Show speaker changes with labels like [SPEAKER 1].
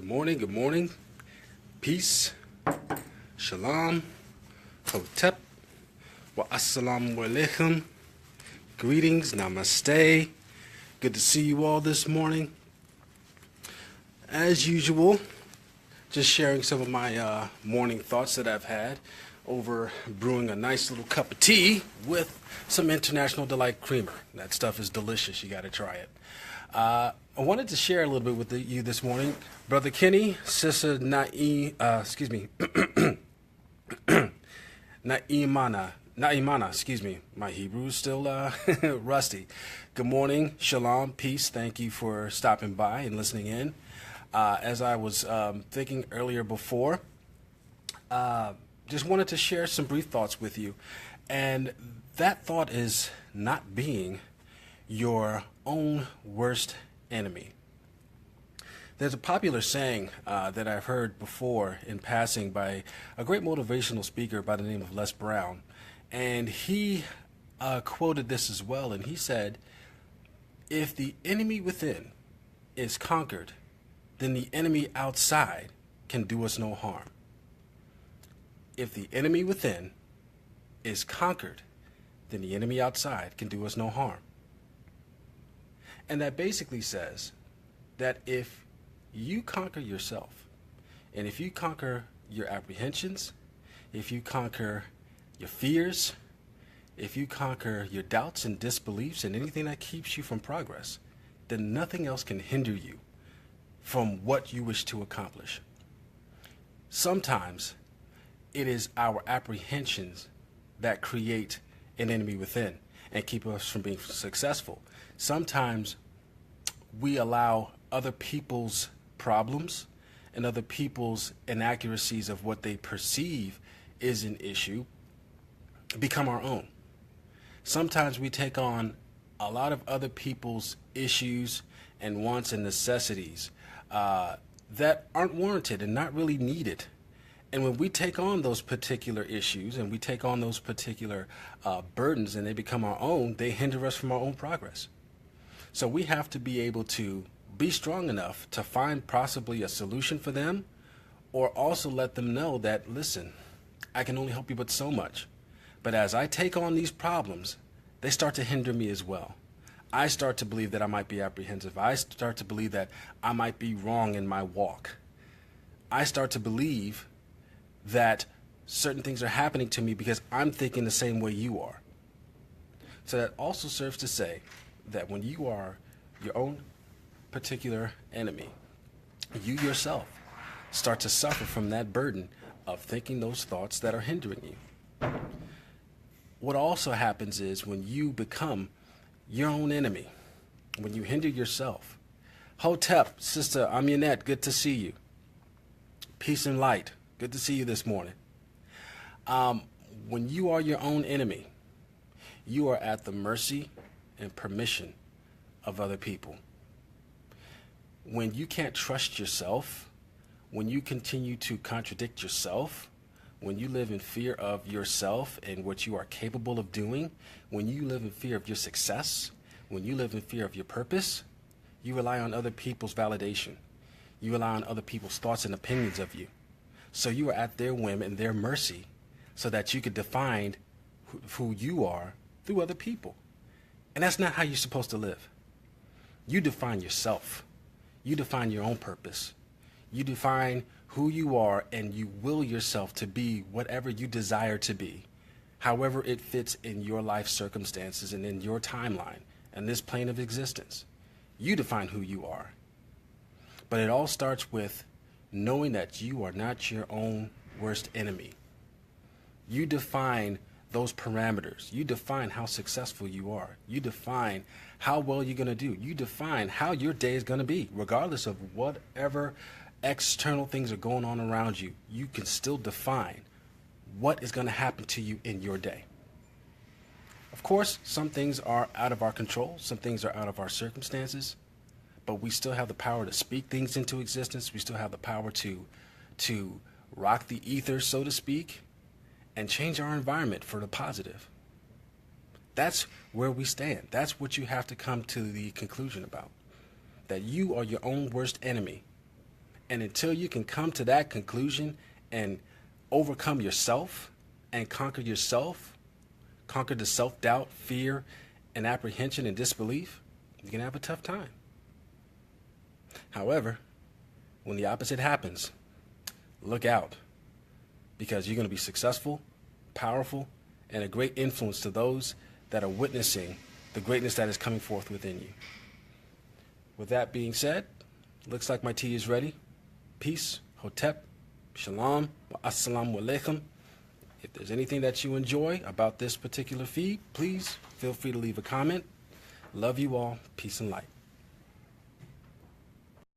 [SPEAKER 1] morning, good morning. Peace, shalom, hotep, wa assalamu alaikum. Greetings, namaste. Good to see you all this morning. As usual, just sharing some of my morning thoughts that I've had over brewing a nice little cup of tea with some International Delight creamer. That stuff is delicious. You got to try it. I wanted to share a little bit with you this morning. Brother Kenny, Sister Naimana, excuse me. My Hebrew is still rusty. Good morning, shalom, peace. Thank you for stopping by and listening in. As I was thinking earlier before, just wanted to share some brief thoughts with you. And that thought is not being your own worst enemy. There's a popular saying that I've heard before in passing by a great motivational speaker by the name of Les Brown. And he quoted this as well. And he said, if the enemy within is conquered, then the enemy outside can do us no harm. If the enemy within is conquered, then the enemy outside can do us no harm. And that basically says that if you conquer yourself, and if you conquer your apprehensions, if you conquer your fears, if you conquer your doubts and disbeliefs and anything that keeps you from progress, then nothing else can hinder you from what you wish to accomplish. Sometimes it is our apprehensions that create an enemy within and keep us from being successful. Sometimes we allow other people's problems and other people's inaccuracies of what they perceive is an issue become our own. Sometimes we take on a lot of other people's issues and wants and necessities that aren't warranted and not really needed. And when we take on those particular issues and we take on those particular burdens and they become our own, they hinder us from our own progress. So we have to be able to be strong enough to find possibly a solution for them, or also let them know that, listen, I can only help you but so much. But as I take on these problems, they start to hinder me as well. I start to believe that I might be apprehensive. I start to believe that I might be wrong in my walk. I start to believe that certain things are happening to me because I'm thinking the same way you are. So that also serves to say that when you are your own particular enemy, you yourself start to suffer from that burden of thinking those thoughts that are hindering you. What also happens is when you become your own enemy, when you hinder yourself. Hotep, Sister Amunet, good to see you. Peace and light. Good to see you this morning. When you are your own enemy, you are at the mercy and permission of other people. When you can't trust yourself, when you continue to contradict yourself, when you live in fear of yourself and what you are capable of doing, when you live in fear of your success, when you live in fear of your purpose, you rely on other people's validation. You rely on other people's thoughts and opinions of you. So you are at their whim and their mercy so that you could define who you are through other people. And that's not how you're supposed to live. You define yourself. You define your own purpose. You define who you are, and you will yourself to be whatever you desire to be, however it fits in your life circumstances and in your timeline and this plane of existence. You define who you are. But it all starts with knowing that you are not your own worst enemy. You define those parameters. You define how successful you are. You define how well you're going to do. You define how your day is going to be, regardless of whatever external things are going on around you. You can still define what is going to happen to you in your day. Of course, some things are out of our control. Some things are out of our circumstances. But we still have the power to speak things into existence. We still have the power to rock the ether, so to speak, and change our environment for the positive. That's where we stand. That's what you have to come to the conclusion about. That you are your own worst enemy. And until you can come to that conclusion and overcome yourself and conquer yourself, conquer the self-doubt, fear, and apprehension and disbelief, you're going to have a tough time. However, when the opposite happens, look out, because you're going to be successful, powerful, and a great influence to those that are witnessing the greatness that is coming forth within you. With that being said, looks like my tea is ready. Peace, hotep, shalom, wa assalamu alaikum. If there's anything that you enjoy about this particular feed, please feel free to leave a comment. Love you all. Peace and light.